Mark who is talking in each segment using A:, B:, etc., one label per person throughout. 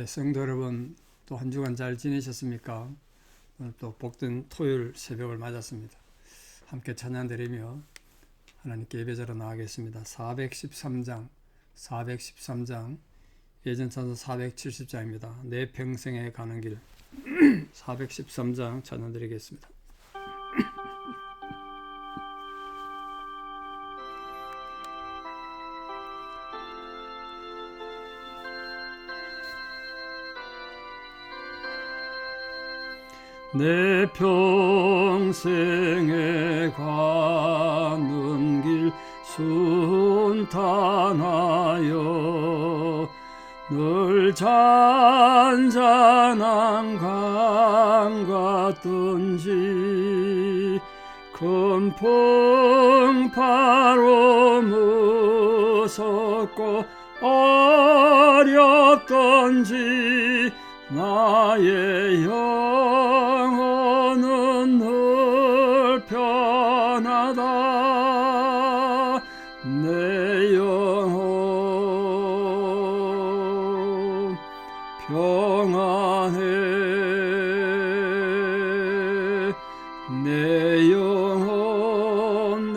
A: 성도 여러분, 또 한 주간 잘 지내셨습니까? 오늘 또 복된 토요일 새벽을 맞았습니다. 함께 찬양 드리며 하나님께 예배자로 나가겠습니다. 413장, 예전 찬송 470장입니다. 내 평생에 가는 길. 413장 찬양 드리겠습니다. 내 평생에 가는 길 순탄하여 늘 잔잔한 강 같든지 큰 풍파로 무섭고 어렵던지 나의 영혼은 늘 편하다. 내 영혼 평안해. 내 영혼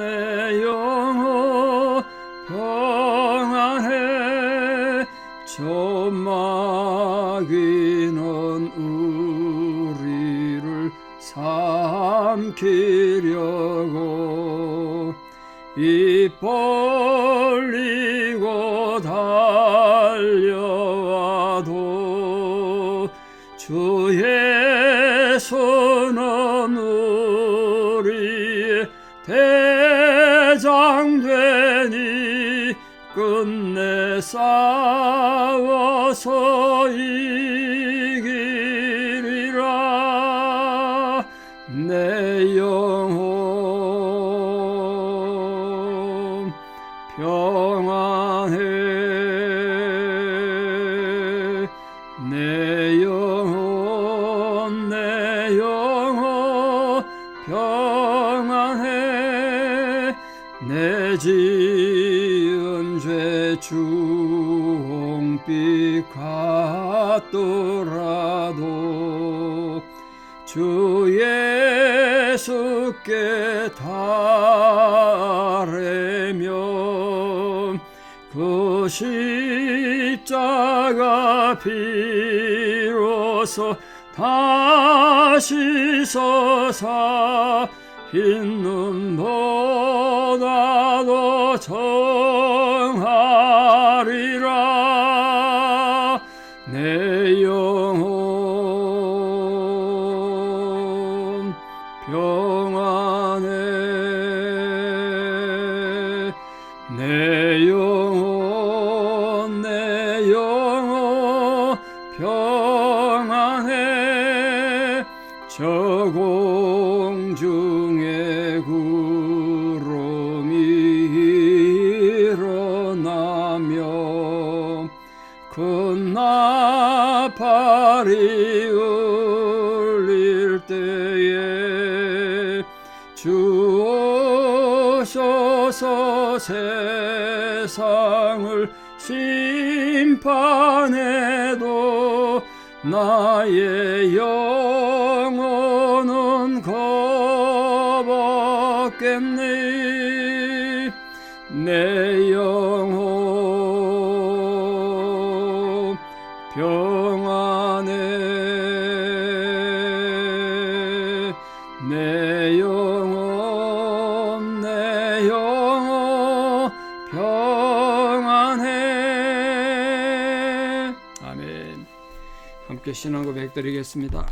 A: 평안해. 마귀는 우리를 삼키려고 입 벌리고 달려와도 주 예수는 우리의 대장 되니 끝내 싸워서 이기리라. 내 영혼 평안해. 내 영혼 평안해. 내 지은 죄 주홍빛 같더라도 주 예수께 달래면 그 십자가 비로소 다시 서사 흰 눈보다도 정하리라. 내 영혼 평안해. 내 영혼 평안해. 저 공중에 구름이 일어나며 큰 나팔이 울릴 때에 주 오셔서 세상을 심판해도 나의 영혼은 겁없겠니. 내 영혼 평안해. 내 영혼 평안해. 아멘. 함께 신앙 고백 드리겠습니다.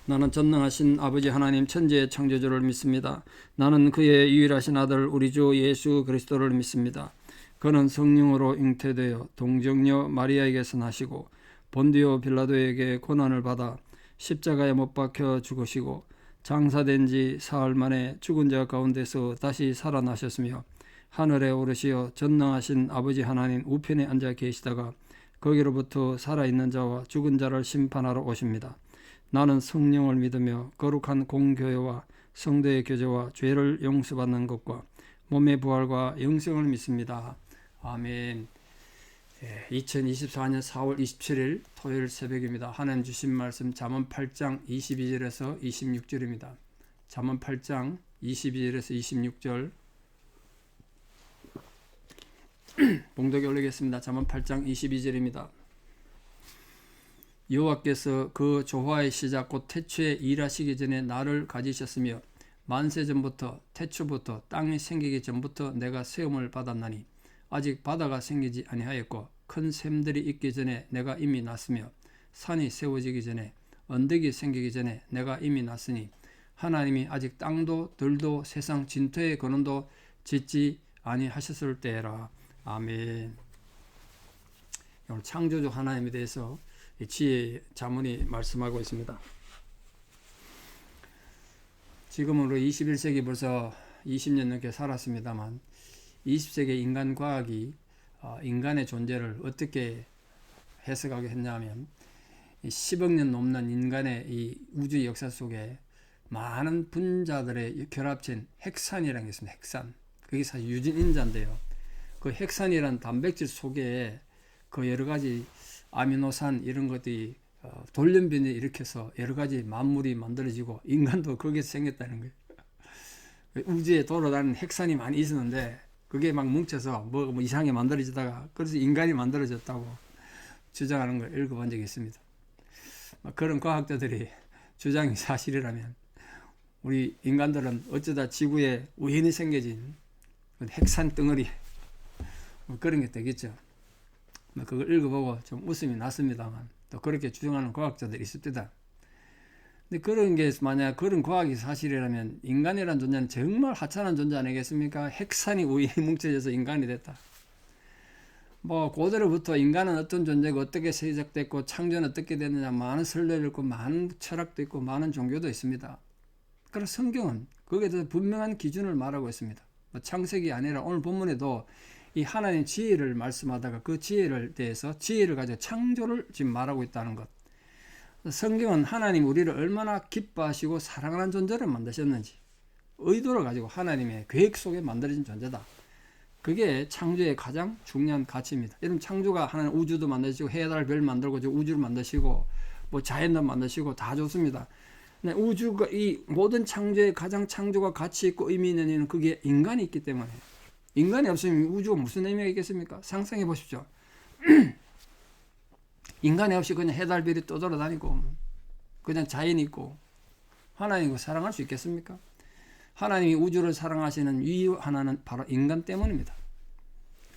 A: 나는 전능하신 아버지 하나님 천지의 창조주를 믿습니다. 나는 그의 유일하신 아들 우리 주 예수 그리스도를 믿습니다. 그는 성령으로 잉태되어 동정녀 마리아에게서 나시고 본디오 빌라도에게 고난을 받아 십자가에 못 박혀 죽으시고 장사된 지 사흘 만에 죽은 자 가운데서 다시 살아나셨으며 하늘에 오르시어 전능하신 아버지 하나님 우편에 앉아 계시다가 거기로부터 살아있는 자와 죽은 자를 심판하러 오십니다. 나는 성령을 믿으며 거룩한 공교회와 성도의 교제와 죄를 용서받는 것과 몸의 부활과 영생을 믿습니다. 아멘. 2024년 4월 27일 토요일 새벽입니다. 하나님 주신 말씀 잠언 8장 22절에서 26절입니다. 잠언 8장 22절에서 26절 봉독에 올리겠습니다. 잠언 8장 22절입니다. 여호와께서 그 조화의 시작 곧 태초에 일하시기 전에 나를 가지셨으며 만세 전부터 태초부터 땅이 생기기 전부터 내가 세움을 받았나니 아직 바다가 생기지 아니하였고 큰 샘들이 있기 전에 내가 이미 났으며 산이 세워지기 전에 언덕이 생기기 전에 내가 이미 났으니 하나님이 아직 땅도 들도 세상 진토의 근원도 짓지 아니하셨을 때라. 아멘. 오늘 창조주 하나님에 대해서 지혜의 자문이 말씀하고 있습니다. 지금으로 21세기 벌써 20년 넘게 살았습니다만 20세기 인간 과학이 인간의 존재를 어떻게 해석하게 했냐면 10억 년 넘는 인간의 이 우주 역사 속에 많은 분자들의 결합체인 핵산이라는 게 있습니다. 핵산. 그게 사실 유전인자인데요. 그 핵산이란 단백질 속에 그 여러 가지 아미노산 이런 것들이 돌연변이 일으켜서 여러 가지 만물이 만들어지고 인간도 거기에서 생겼다는 거예요. 우주에 돌아다니는 핵산이 많이 있었는데 그게 막 뭉쳐서 뭐 이상하게 만들어지다가 그래서 인간이 만들어졌다고 주장하는 걸 읽어본 적이 있습니다. 그런 과학자들이 주장이 사실이라면 우리 인간들은 어쩌다 지구에 우연히 생겨진 핵산 덩어리 그런 게 되겠죠. 그걸 읽어보고 좀 웃음이 났습니다만 또 그렇게 주장하는 과학자들이 있을 때다. 근데 그런 게 만약 그런 과학이 사실이라면 인간이라는 존재는 정말 하찮은 존재 아니겠습니까? 핵산이 우연히 뭉쳐져서 인간이 됐다. 뭐 고대로부터 인간은 어떤 존재고 어떻게 시작됐고 창조는 어떻게 됐느냐 많은 설례를 있고 많은 철학도 있고 많은 종교도 있습니다. 그래서 성경은 거기에 대해서 분명한 기준을 말하고 있습니다. 창세기 아니라 오늘 본문에도 이 하나님 지혜를 말씀하다가 그 지혜를 대해서 지혜를 가지고 창조를 지금 말하고 있다는 것. 성경은 하나님 우리를 얼마나 기뻐하시고 사랑하는 존재를 만드셨는지 의도를 가지고 하나님의 계획 속에 만들어진 존재다. 그게 창조의 가장 중요한 가치입니다. 여러분 창조가 하나님 우주도 만드시고 해달 별 만들고 우주를 만드시고 뭐 자연도 만드시고 다 좋습니다. 근데 우주가 이 모든 창조의 가장 창조가 가치 있고 의미 있는 이유는 그게 인간이 있기 때문에 인간이 없으면 우주가 무슨 의미가 있겠습니까? 상상해 보십시오. 인간이 없이 그냥 해달별이 떠돌아다니고 그냥 자연이 있고 하나님을 사랑할 수 있겠습니까? 하나님이 우주를 사랑하시는 이유 하나는 바로 인간 때문입니다.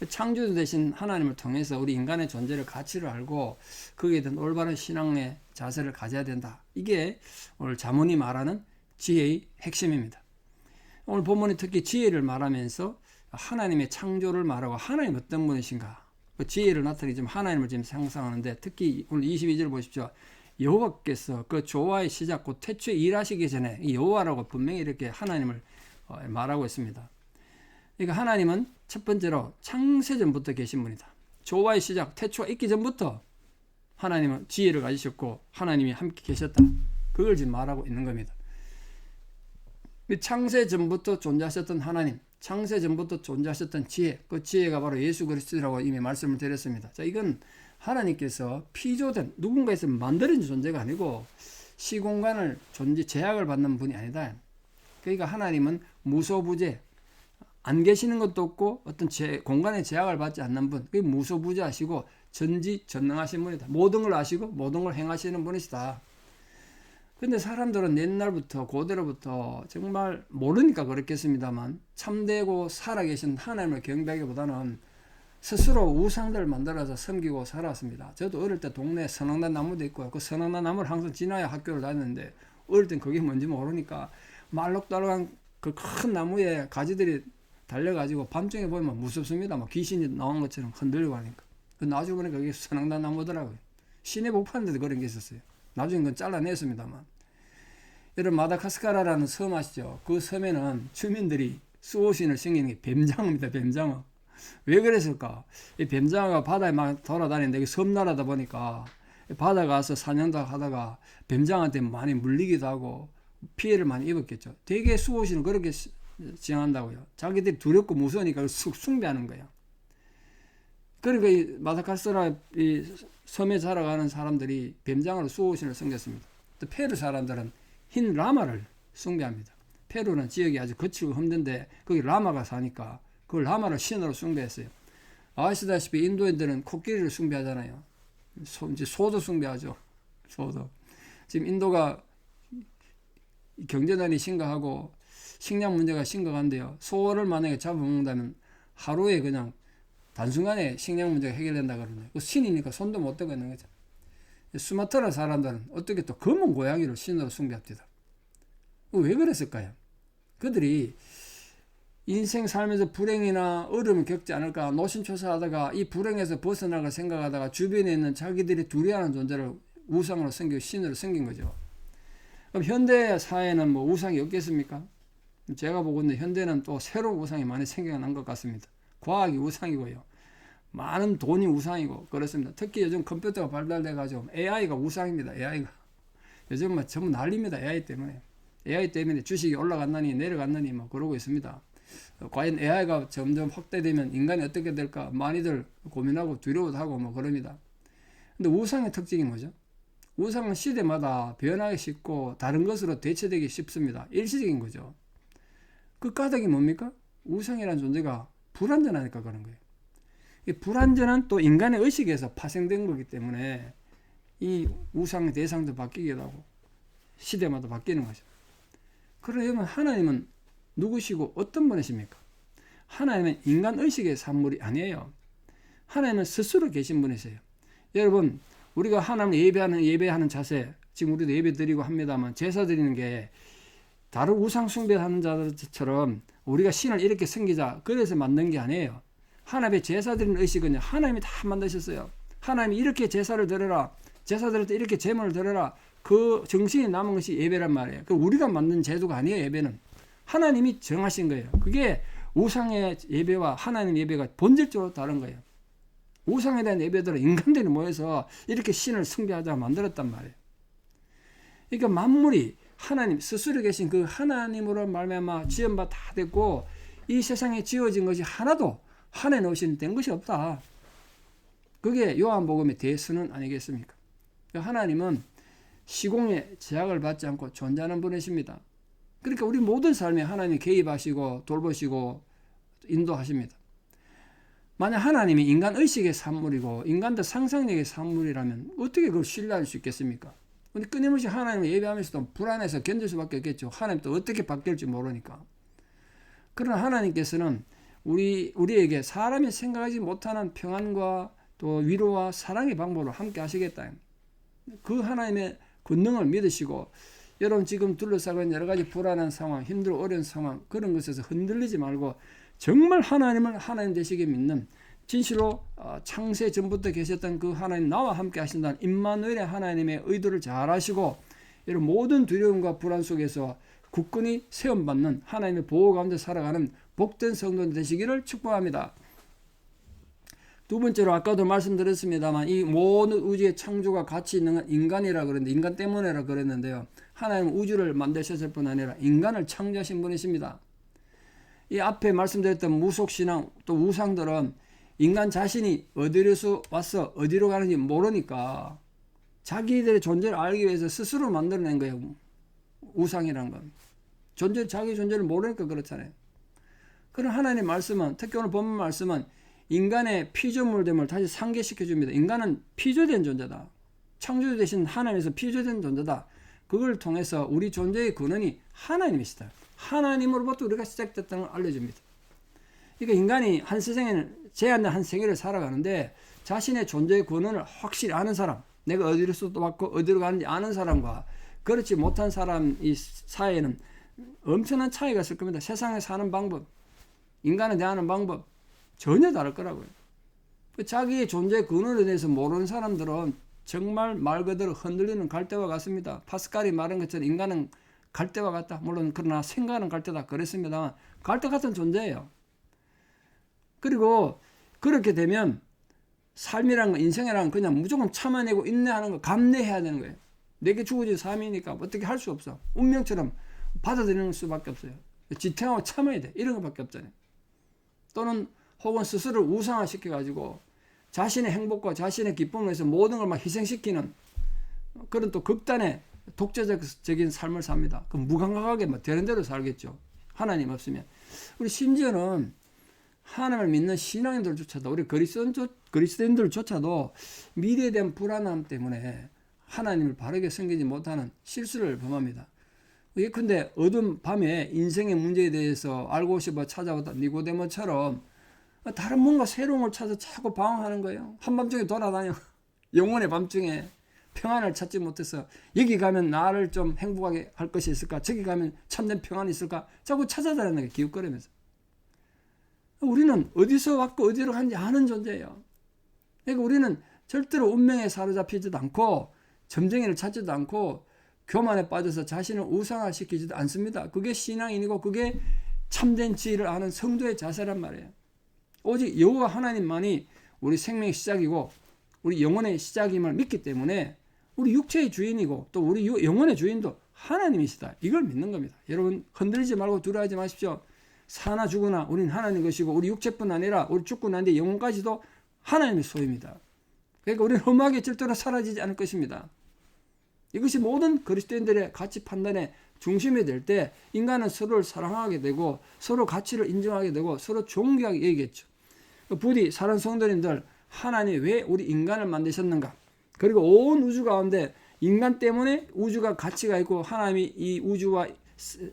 A: 창조주 되신 하나님을 통해서 우리 인간의 존재를 가치를 알고 거기에 대한 올바른 신앙의 자세를 가져야 된다. 이게 오늘 잠언이 말하는 지혜의 핵심입니다. 오늘 본문이 특히 지혜를 말하면서 하나님의 창조를 말하고 하나님 어떤 분이신가 그 지혜를 나타내기 좀 하나님을 지금 상상하는데 특히 오늘 22절 보십시오. 여호와께서 그 조화의 시작 곧 태초에 일하시기 전에 이 여호와라고 분명히 이렇게 하나님을 말하고 있습니다. 그러니까 하나님은 첫 번째로 창세전부터 계신 분이다. 조화의 시작 태초가 있기 전부터 하나님은 지혜를 가지셨고 하나님이 함께 계셨다. 그걸 지금 말하고 있는 겁니다. 창세전부터 존재하셨던 하나님 창세전부터 존재하셨던 지혜, 그 지혜가 바로 예수 그리스도라고 이미 말씀을 드렸습니다. 자, 이건 하나님께서 피조된 누군가에서 만들어진 존재가 아니고 시공간을 제약을 받는 분이 아니다. 그러니까 하나님은 무소부재, 안 계시는 것도 없고 어떤 공간의 제약을 받지 않는 분, 그게 무소부재하시고 전지전능하신 분이다. 모든 걸 아시고 모든 걸 행하시는 분이시다. 근데 사람들은 옛날부터 고대로부터 정말 모르니까 그렇겠습니다만 참되고 살아계신 하나님을 경배하기보다는 스스로 우상들을 만들어서 섬기고 살았습니다. 저도 어릴 때 동네에 선악단 나무도 있고 그 선악단 나무를 항상 지나야 학교를 다녔는데 어릴 땐 그게 뭔지 모르니까 말록달록한 그 큰 나무에 가지들이 달려가지고 밤중에 보면 무섭습니다. 막 귀신이 나온 것처럼 흔들리고 하니까. 나중에 보니까 그게 선악단 나무더라고요. 시내 복판에도 그런 게 있었어요. 나중에 그건 잘라냈습니다만. 여러분 마다가스카르라는 섬 아시죠? 그 섬에는 주민들이 수호신을 섬기는 게 뱀장어입니다. 뱀장어. 왜 그랬을까? 이 뱀장어가 바다에 막 돌아다니는데 섬나라다 보니까 바다 가서 사냥도 하다가 뱀장어한테 많이 물리기도 하고 피해를 많이 입었겠죠. 되게 수호신을 그렇게 지향한다고요. 자기들이 두렵고 무서우니까 숭배하는 거예요. 그러니까 이 마다가스카르 이 섬에 살아가는 사람들이 뱀장어로 수호신을 섬겼습니다. 또 페루 사람들은 흰 라마를 숭배합니다. 페루는 지역이 아주 거칠고 힘든데 거기 라마가 사니까 그걸 라마를 신으로 숭배했어요. 아시다시피 인도인들은 코끼리를 숭배하잖아요. 이제 소도 숭배하죠. 소도. 지금 인도가 경제난이 심각하고 식량 문제가 심각한데요. 소를 만약에 잡아먹는다면 하루에 그냥 단순간에 식량 문제가 해결된다 그러네요. 신이니까 손도 못 대고 있는 거죠. 수마트라 사람들은 어떻게 또 검은 고양이를 신으로 숭배합니다. 왜 그랬을까요? 그들이 인생 살면서 불행이나 어려움을 겪지 않을까 노심초사하다가 이 불행에서 벗어나갈 생각하다가 주변에 있는 자기들이 두려워하는 존재를 우상으로 섬기고 신으로 섬긴 거죠. 그럼 현대 사회는 뭐 우상이 없겠습니까? 제가 보고는 현대는 또 새로운 우상이 많이 생겨난 것 같습니다. 과학이 우상이고요. 많은 돈이 우상이고 그렇습니다. 특히 요즘 컴퓨터가 발달돼가지고 AI가 우상입니다. AI가 요즘 뭐 전부 난립니다. AI 때문에 주식이 올라갔느니 내려갔느니 뭐 그러고 있습니다. 과연 AI가 점점 확대되면 인간이 어떻게 될까 많이들 고민하고 두려워하고 뭐 그럽니다. 근데 우상의 특징이 뭐죠? 우상은 시대마다 변하기 쉽고 다른 것으로 대체되기 쉽습니다. 일시적인 거죠. 그 까닭이 뭡니까? 우상이라는 존재가 불완전하니까 그런 거예요. 이 불완전한 또 인간의 의식에서 파생된 거기 때문에 이 우상의 대상도 바뀌기도 하고 시대마다 바뀌는 거죠. 그러면 하나님은 누구시고 어떤 분이십니까? 하나님은 인간 의식의 산물이 아니에요. 하나님은 스스로 계신 분이세요. 여러분, 우리가 하나님 예배하는 자세, 지금 우리도 예배 드리고 합니다만 제사 드리는 게 다른 우상 숭배하는 자들처럼 우리가 신을 이렇게 섬기자 그래서 만든 게 아니에요. 하나님의 제사 드리는 의식은 하나님이 다 만드셨어요. 하나님이 이렇게 제사를 드려라. 제사 드릴 때 이렇게 제물을 드려라. 그 정신이 남은 것이 예배란 말이에요. 그 우리가 만든 제도가 아니에요. 예배는 하나님이 정하신 거예요. 그게 우상의 예배와 하나님 예배가 본질적으로 다른 거예요. 우상에 대한 예배들은 인간들이 모여서 이렇게 신을 숭배하자 만들었단 말이에요. 그러니까 만물이 하나님 스스로 계신 그 하나님으로 말미암아 지은 바 다 됐고 이 세상에 지어진 것이 하나도 하나님 없이 된 것이 없다. 그게 요한복음의 대수는 아니겠습니까? 하나님은 시공에 제약을 받지 않고 존재하는 분이십니다. 그러니까 우리 모든 삶에 하나님이 개입하시고 돌보시고 인도하십니다. 만약 하나님이 인간 의식의 산물이고 인간들 상상력의 산물이라면 어떻게 그걸 신뢰할 수 있겠습니까? 근데 끊임없이 하나님을 예배하면서도 불안해서 견딜 수밖에 없겠죠. 하나님 또 어떻게 바뀔지 모르니까. 그러나 하나님께서는 우리에게 사람이 생각하지 못하는 평안과 또 위로와 사랑의 방법으로 함께 하시겠다. 그 하나님의 권능을 믿으시고 여러분 지금 둘러싸고 있는 여러 가지 불안한 상황, 힘들고 어려운 상황 그런 것에서 흔들리지 말고 정말 하나님을 하나님 되시게 믿는 진실로 창세 전부터 계셨던 그 하나님 나와 함께 하신다는 임마누엘의 하나님의 의도를 잘 아시고 이런 모든 두려움과 불안 속에서 굳건히 세움받는 하나님의 보호 가운데 살아가는 복된 성도 되시기를 축복합니다. 두 번째로 아까도 말씀드렸습니다만 이 모든 우주의 창조가 가치 있는 건 인간이라 그랬는데 인간 때문에라 그랬는데요. 하나님은 우주를 만드셨을 뿐 아니라 인간을 창조하신 분이십니다. 이 앞에 말씀드렸던 무속신앙 또 우상들은 인간 자신이 어디로서 와서 어디로 가는지 모르니까 자기들의 존재를 알기 위해서 스스로 만들어낸 거예요. 우상이라는 건. 자기 존재를 모르니까 그렇잖아요. 그런 하나님의 말씀은 특히 오늘 본문 말씀은 인간의 피조물됨을 다시 상기시켜 줍니다. 인간은 피조된 존재다. 창조되신 하나님에서 피조된 존재다. 그걸 통해서 우리 존재의 근원이 하나님이시다. 하나님으로부터 우리가 시작됐다는 걸 알려줍니다. 그러니까 인간이 한 세상에는 제한된 한 생애를 살아가는데 자신의 존재의 근원을 확실히 아는 사람, 내가 어디로서 왔고 어디로 가는지 아는 사람과 그렇지 못한 사람 이 사이에는 엄청난 차이가 있을 겁니다. 세상에 사는 방법, 인간에 대하는 방법 전혀 다를 거라고요. 자기의 존재의 근원에 대해서 모르는 사람들은 정말 말 그대로 흔들리는 갈대와 같습니다. 파스칼이 말한 것처럼 인간은 갈대와 같다. 물론 그러나 생각은 갈대다 그랬습니다만 갈대 같은 존재예요. 그리고 그렇게 되면 삶이란 건 인생이란 건 그냥 무조건 참아내고 인내하는 거 감내해야 되는 거예요. 내게 주어진 삶이니까 어떻게 할 수 없어. 운명처럼 받아들이는 수밖에 없어요. 지탱하고 참아야 돼. 이런 것밖에 없잖아요. 또는 혹은 스스로를 우상화시켜가지고 자신의 행복과 자신의 기쁨을 위해서 모든 걸 막 희생시키는 그런 또 극단의 독재적인 삶을 삽니다. 그 무감각하게 막 되는 대로 살겠죠. 하나님 없으면. 우리 심지어는 하나님을 믿는 신앙인들조차도, 우리 그리스도인들조차도 미래에 대한 불안함 때문에 하나님을 바르게 섬기지 못하는 실수를 범합니다. 예컨대 어두운 밤에 인생의 문제에 대해서 알고 싶어 찾아오다 니고데모처럼 다른 뭔가 새로운 걸 찾아 자꾸 방황하는 거예요. 한밤중에 돌아다녀. 영혼의 밤중에 평안을 찾지 못해서 여기 가면 나를 좀 행복하게 할 것이 있을까? 저기 가면 참된 평안이 있을까? 자꾸 찾아다니는 게 기웃거리면서. 우리는 어디서 왔고 어디로 간지 아는 존재예요. 그러니까 우리는 절대로 운명에 사로잡히지도 않고 점쟁이를 찾지도 않고 교만에 빠져서 자신을 우상화시키지도 않습니다. 그게 신앙인이고 그게 참된 지혜를 아는 성도의 자세란 말이에요. 오직 여호와 하나님만이 우리 생명의 시작이고 우리 영혼의 시작임을 믿기 때문에 우리 육체의 주인이고 또 우리 영혼의 주인도 하나님이시다. 이걸 믿는 겁니다. 여러분 흔들리지 말고 두려워하지 마십시오. 사나 죽으나 우리는 하나님 것이고 우리 육체뿐 아니라 우리 죽고 난 뒤 영혼까지도 하나님의 소유입니다. 그러니까 우리는 험하게 절대로 사라지지 않을 것입니다. 이것이 모든 그리스도인들의 가치 판단의 중심이 될 때 인간은 서로를 사랑하게 되고 서로 가치를 인정하게 되고 서로 존경하게 여기겠죠. 부디 사랑하는 성도님들, 하나님이 왜 우리 인간을 만드셨는가? 그리고 온 우주 가운데 인간 때문에 우주가 가치가 있고 하나님이 이 우주와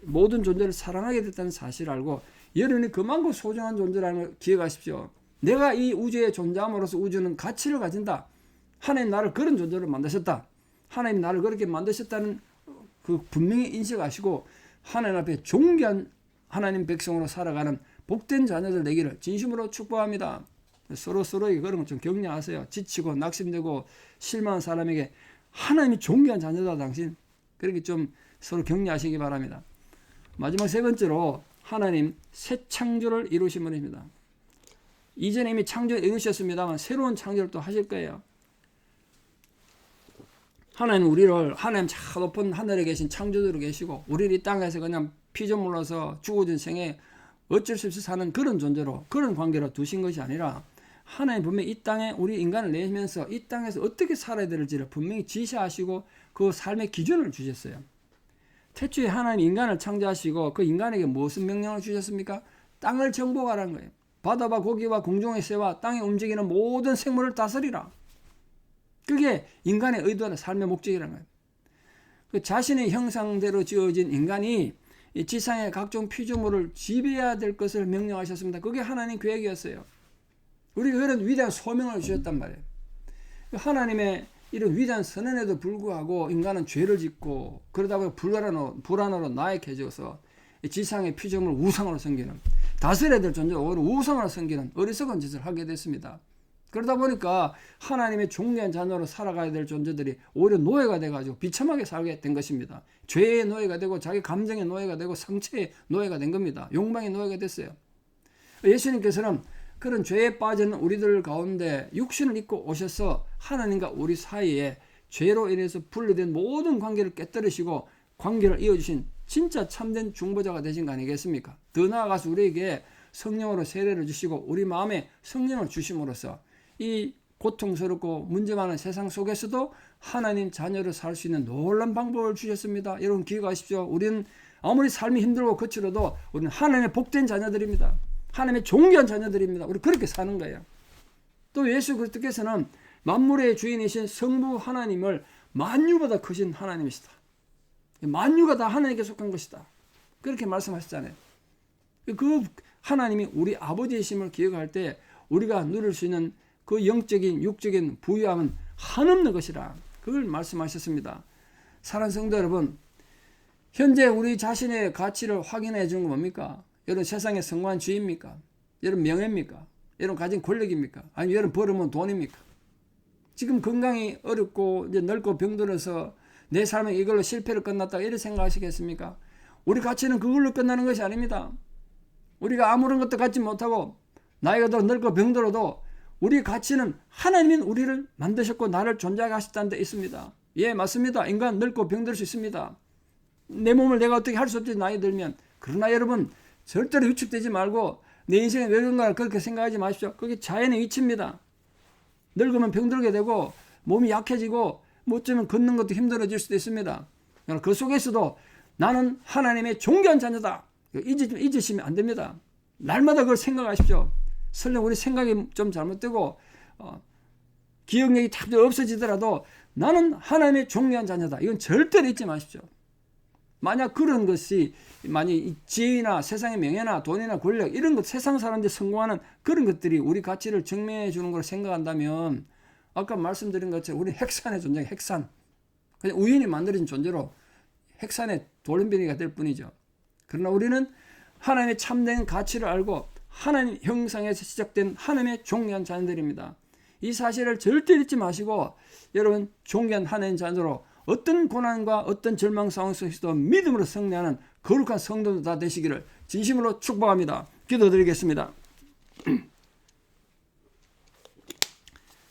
A: 모든 존재를 사랑하게 됐다는 사실을 알고 여러분이 그만큼 소중한 존재라는 걸 기억하십시오. 내가 이 우주에 존재함으로써 우주는 가치를 가진다. 하나님 나를 그런 존재로 만드셨다. 하나님 나를 그렇게 만드셨다는 그 분명히 인식하시고 하나님 앞에 존귀한 하나님 백성으로 살아가는 복된 자녀들 되기를 진심으로 축복합니다. 서로에게 그런 것 좀 격려하세요. 지치고 낙심되고 실망한 사람에게 하나님이 존귀한 자녀다 당신. 그렇게 좀 서로 격려하시기 바랍니다. 마지막 세 번째로 하나님 새 창조를 이루신 분입니다. 이전에 이미 창조를 이루셨습니다만 새로운 창조를 또 하실 거예요. 하나님 우리를 하나님 저 높은 하늘에 계신 창조주로 계시고 우리를 이 땅에서 그냥 피조물로서 주어진 생에 어쩔 수 없이 사는 그런 존재로 그런 관계로 두신 것이 아니라 하나님 분명히 이 땅에 우리 인간을 내면서 이 땅에서 어떻게 살아야 될지를 분명히 지시하시고 그 삶의 기준을 주셨어요. 태초에 하나님 인간을 창조하시고 그 인간에게 무슨 명령을 주셨습니까? 땅을 정복하라는 거예요. 바다와 고기와 공중의 새와 땅에 움직이는 모든 생물을 다스리라. 그게 인간의 의도나 삶의 목적이라는 거예요. 그 자신의 형상대로 지어진 인간이 이 지상의 각종 피조물을 지배해야 될 것을 명령하셨습니다. 그게 하나님 계획이었어요. 우리가 그런 위대한 소명을 주셨단 말이에요. 하나님의 이런 위대한 선언에도 불구하고 인간은 죄를 짓고 그러다 보니 불안으로 나약해져서 지상의 피조물 우상으로 섬기는 다스려야 될 존재가 오히려 우상으로 섬기는 어리석은 짓을 하게 됐습니다. 그러다 보니까 하나님의 존귀한 자녀로 살아가야 될 존재들이 오히려 노예가 돼가지고 비참하게 살게 된 것입니다. 죄의 노예가 되고 자기 감정의 노예가 되고 상처의 노예가 된 겁니다. 욕망의 노예가 됐어요. 예수님께서는 그런 죄에 빠진 우리들 가운데 육신을 입고 오셔서 하나님과 우리 사이에 죄로 인해서 분리된 모든 관계를 깨뜨리시고 관계를 이어주신 진짜 참된 중보자가 되신 거 아니겠습니까? 더 나아가서 우리에게 성령으로 세례를 주시고 우리 마음에 성령을 주심으로써 이 고통스럽고 문제 많은 세상 속에서도 하나님 자녀로 살 수 있는 놀라운 방법을 주셨습니다. 여러분 기억하십시오. 우리는 아무리 삶이 힘들고 거칠어도 우리는 하나님의 복된 자녀들입니다. 하나님의 존귀한 자녀들입니다. 우리 그렇게 사는 거예요. 또 예수 그리스도께서는 만물의 주인이신 성부 하나님을 만유보다 크신 하나님이시다. 만유가 다 하나님께 속한 것이다. 그렇게 말씀하셨잖아요. 그 하나님이 우리 아버지이심을 기억할 때 우리가 누릴 수 있는 그 영적인 육적인 부유함은 한없는 것이라 그걸 말씀하셨습니다. 사랑하는 성도 여러분, 현재 우리 자신의 가치를 확인해 주는 건 뭡니까? 여러분 세상의 성공한 주의입니까? 여러분 명예입니까? 여러분 가진 권력입니까? 아니면 여러분 벌으면 돈입니까? 지금 건강이 어렵고 이제 늙고 병들어서 내 삶에 이걸로 실패를 끝났다 이렇게 생각하시겠습니까? 우리 가치는 그걸로 끝나는 것이 아닙니다. 우리가 아무런 것도 갖지 못하고 나이가 들어 늙고 병들어도 우리 가치는 하나님이 우리를 만드셨고 나를 존재하게 하셨다는 데 있습니다. 예, 맞습니다. 인간 늙고 병들 수 있습니다. 내 몸을 내가 어떻게 할 수 없지 나이 들면. 그러나 여러분 절대로 위축되지 말고 내 인생에 왜 그런가 그렇게 생각하지 마십시오. 그게 자연의 이치입니다. 늙으면 병들게 되고 몸이 약해지고 뭐 어쩌면 걷는 것도 힘들어질 수도 있습니다. 그 속에서도 나는 하나님의 존귀한 자녀다. 잊으시면 안 됩니다. 날마다 그걸 생각하십시오. 설령 우리 생각이 좀 잘못되고 기억력이 다 없어지더라도 나는 하나님의 존귀한 자녀다. 이건 절대로 잊지 마십시오. 만약 그런 것이 만약 지혜나 세상의 명예나 돈이나 권력 이런 것 세상 사람들이 성공하는 그런 것들이 우리 가치를 증명해 주는 걸 생각한다면 아까 말씀드린 것처럼 우리 핵산의 존재가 핵산 그냥 우연히 만들어진 존재로 핵산의 돌연변이가 될 뿐이죠. 그러나 우리는 하나님의 참된 가치를 알고 하나님 형상에서 시작된 하나님의 존귀한 자녀들입니다. 이 사실을 절대 잊지 마시고 여러분 존귀한 하나님 자녀로 어떤 고난과 어떤 절망 상황 속에서도 믿음으로 승리하는 거룩한 성도들 다 되시기를 진심으로 축복합니다. 기도드리겠습니다.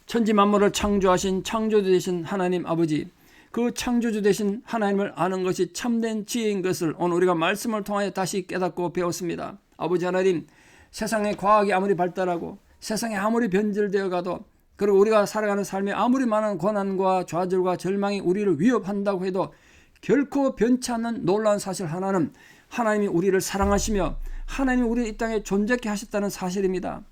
A: 천지 만물을 창조하신 창조주 되신 하나님 아버지, 그 창조주 되신 하나님을 아는 것이 참된 지혜인 것을 오늘 우리가 말씀을 통하여 다시 깨닫고 배웠습니다. 아버지 하나님, 세상의 과학이 아무리 발달하고 세상이 아무리 변질되어 가도 그리고 우리가 살아가는 삶에 아무리 많은 고난과 좌절과 절망이 우리를 위협한다고 해도 결코 변치 않는 놀라운 사실 하나는 하나님이 우리를 사랑하시며 하나님이 우리를 이 땅에 존재케 하셨다는 사실입니다.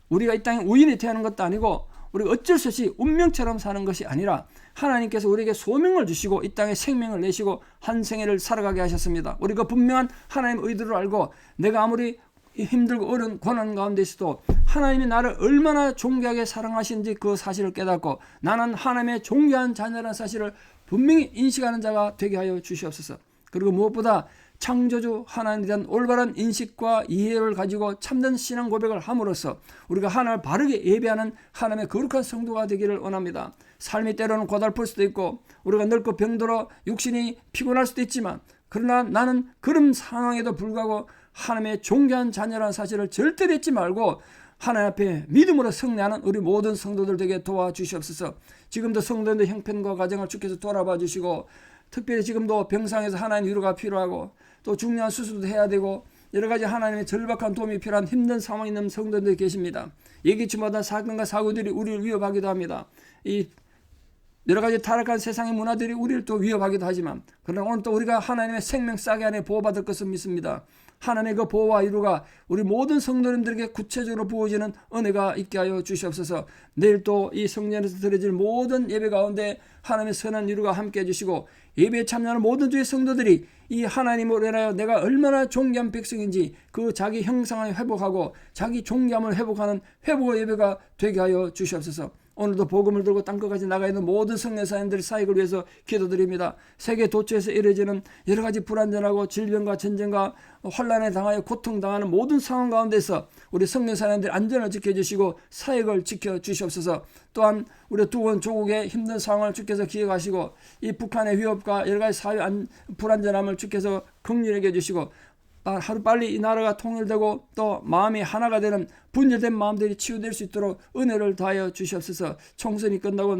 A: 우리가 이 땅에 우연히 태어난 것도 아니고 우리가 어쩔 수 없이 운명처럼 사는 것이 아니라 하나님께서 우리에게 소명을 주시고 이 땅에 생명을 내시고 한 생애를 살아가게 하셨습니다. 우리가 분명한 하나님의 의도를 알고 내가 아무리 힘들고 어려운 고난 가운데서도 하나님이 나를 얼마나 존귀하게 사랑하시는지 그 사실을 깨닫고 나는 하나님의 존귀한 자녀라는 사실을 분명히 인식하는 자가 되게 하여 주시옵소서. 그리고 무엇보다 창조주 하나님에 대한 올바른 인식과 이해를 가지고 참된 신앙 고백을 함으로써 우리가 하나님을 바르게 예배하는 하나님의 거룩한 성도가 되기를 원합니다. 삶이 때로는 고달플 수도 있고 우리가 늙고 병들어 육신이 피곤할 수도 있지만 그러나 나는 그런 상황에도 불구하고 하나님의 존귀한 자녀라는 사실을 절대 잊지 말고 하나님 앞에 믿음으로 승리하는 우리 모든 성도들 되게 도와주시옵소서. 지금도 성도들의 형편과 가정을 주께서 돌아봐 주시고 특별히 지금도 병상에서 하나님 위로가 필요하고 또 중요한 수술도 해야 되고 여러 가지 하나님의 절박한 도움이 필요한 힘든 상황에 있는 성도들이 계십니다. 예기치 못한 사건과 사고들이 우리를 위협하기도 합니다. 이 여러 가지 타락한 세상의 문화들이 우리를 또 위협하기도 하지만 그러나 오늘 또 우리가 하나님의 생명 싸게 안에 보호받을 것을 믿습니다. 하나님의 그 보호와 위로가 우리 모든 성도님들에게 구체적으로 부어지는 은혜가 있게 하여 주시옵소서. 내일 또 이 성전에서 드려질 모든 예배 가운데 하나님의 선한 위로가 함께 해주시고 예배에 참여하는 모든 주의 성도들이 이 하나님으로 인하여 내가 얼마나 존귀한 백성인지 그 자기 형상을 회복하고 자기 존귀함을 회복하는 회복의 예배가 되게 하여 주시옵소서. 오늘도 복음을 들고 땅끝까지 나가 있는 모든 성례사님들의 사역을 위해서 기도드립니다. 세계 도처에서 이루어지는 여러 가지 불안전하고 질병과 전쟁과 환난에 당하여 고통당하는 모든 상황 가운데서 우리 성례사님들의 안전을 지켜주시고 사역을 지켜주시옵소서. 또한 우리 두번 조국의 힘든 상황을 주께서 기억하시고 이 북한의 위협과 여러 가지 사회 불안전함을 주께서 긍휼하게 해주시고 하루빨리 이 나라가 통일되고 또 마음이 하나가 되는 분열된 마음들이 치유될 수 있도록 은혜를 다하여 주시옵소서. 총선이 끝나고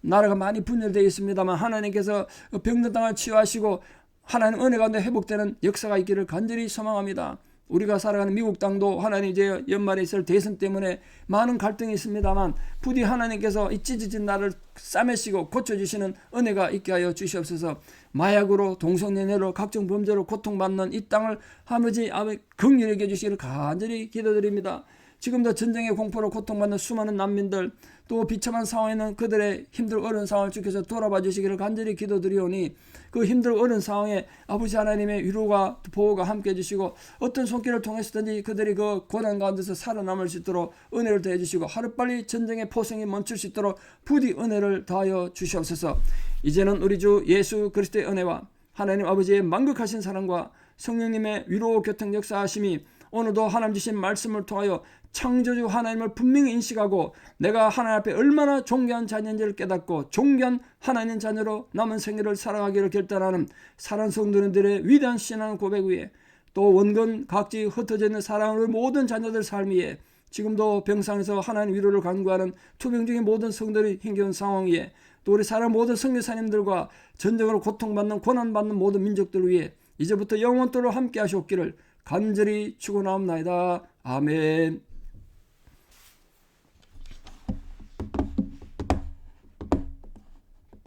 A: 나라가 많이 분열되어 있습니다만 하나님께서 병든 땅을 치유하시고 하나님 은혜 가운데 회복되는 역사가 있기를 간절히 소망합니다. 우리가 살아가는 미국 땅도 하나님 이제 연말에 있을 대선 때문에 많은 갈등이 있습니다만 부디 하나님께서 이 찢어진 나를 싸매시고 고쳐주시는 은혜가 있게 하여 주시옵소서. 마약으로 동성연애로 각종 범죄로 고통받는 이 땅을 아버지 긍휼히 여겨주시기를 간절히 기도드립니다. 지금도 전쟁의 공포로 고통받는 수많은 난민들 또 비참한 상황에 있는 그들의 힘들고 어려운 상황을 주께서 돌아봐 주시기를 간절히 기도드리오니 그 힘들고 어려운 상황에 아버지 하나님의 위로가 보호가 함께 해주시고 어떤 손길을 통해서든지 그들이 그 고난 가운데서 살아남을 수 있도록 은혜를 더해 주시고 하루빨리 전쟁의 포성이 멈출 수 있도록 부디 은혜를 다하여 주시옵소서. 이제는 우리 주 예수 그리스도의 은혜와 하나님 아버지의 만극하신 사랑과 성령님의 위로 교통 역사하심이 오늘도 하나님 주신 말씀을 통하여 창조주 하나님을 분명히 인식하고 내가 하나님 앞에 얼마나 존귀한 자녀인지를 깨닫고 존귀한 하나님 자녀로 남은 생애를 살아가기를 결단하는 사랑하는 성도님들의 위대한 신앙 고백 위에 또 원근 각지 흩어져 있는 사랑하는 모든 자녀들 삶 위에 지금도 병상에서 하나님 위로를 간구하는 투병 중의 모든 성도들이 힘겨운 상황 위에 또 우리 사랑 모든 선교사님들과 전쟁으로 고통받는 고난받는 모든 민족들 위에 이제부터 영원토록 함께 하시옵기를 간절히 축원하옵나이다. 아멘.